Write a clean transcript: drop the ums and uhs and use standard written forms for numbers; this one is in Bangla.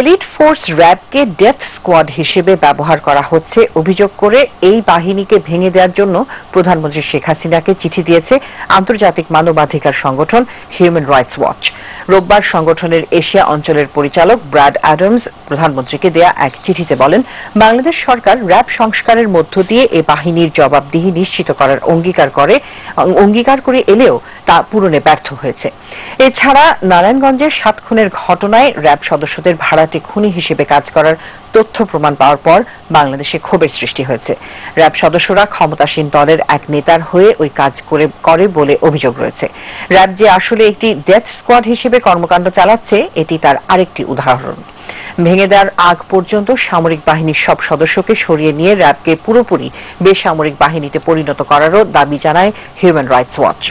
এলিট ফোর্স র্যাবকে ডেথ স্কোয়াড হিসেবে ব্যবহার করা হচ্ছে অভিযোগ করে এই বাহিনীকে ভেঙে দেওয়ার জন্য প্রধানমন্ত্রী শেখ হাসিনাকে চিঠি দিয়েছে আন্তর্জাতিক মানবাধিকার সংগঠন হিউম্যান রাইটস ওয়াচ। রোববার সংগঠনের এশিয়া অঞ্চলের পরিচালক ব্র্যাড অ্যাডামস প্রধানমন্ত্রীকে দেয়া এক চিঠিতে বলেন, বাংলাদেশ সরকার র্যাব সংস্কারের মধ্য দিয়ে এই বাহিনীর জবাবদিহি নিশ্চিত করার অঙ্গীকার করে এলেও তা পূরণে ব্যর্থ হয়েছে। এছাড়া নারায়ণগঞ্জের 7 খুনের ঘটনায় র্যাব সদস্যদের ভাড়াটে খুনি হিসেবে কাজ করার তথ্য প্রমাণ পাওয়ার পর বাংলাদেশে ক্ষোভের সৃষ্টি হয়েছে। র্যাব সদস্যরা ক্ষমতাসীন দলের এক নেতার হয়ে ওই কাজ করে বলে অভিযোগ রয়েছে। র্যাব যে আসলে একটি ডেথ স্কোয়াড হিসেবে কর্মকাণ্ড চালাচ্ছে, এটি তার আরেকটি উদাহরণ। ভেঙে দেওয়ার আগ পর্যন্ত সামরিক বাহিনীর সব সদস্যকে সরিয়ে নিয়ে র্যাবকে পুরোপুরি বেসামরিক বাহিনীতে পরিণত করারও দাবি জানায় হিউম্যান রাইটস ওয়াচ।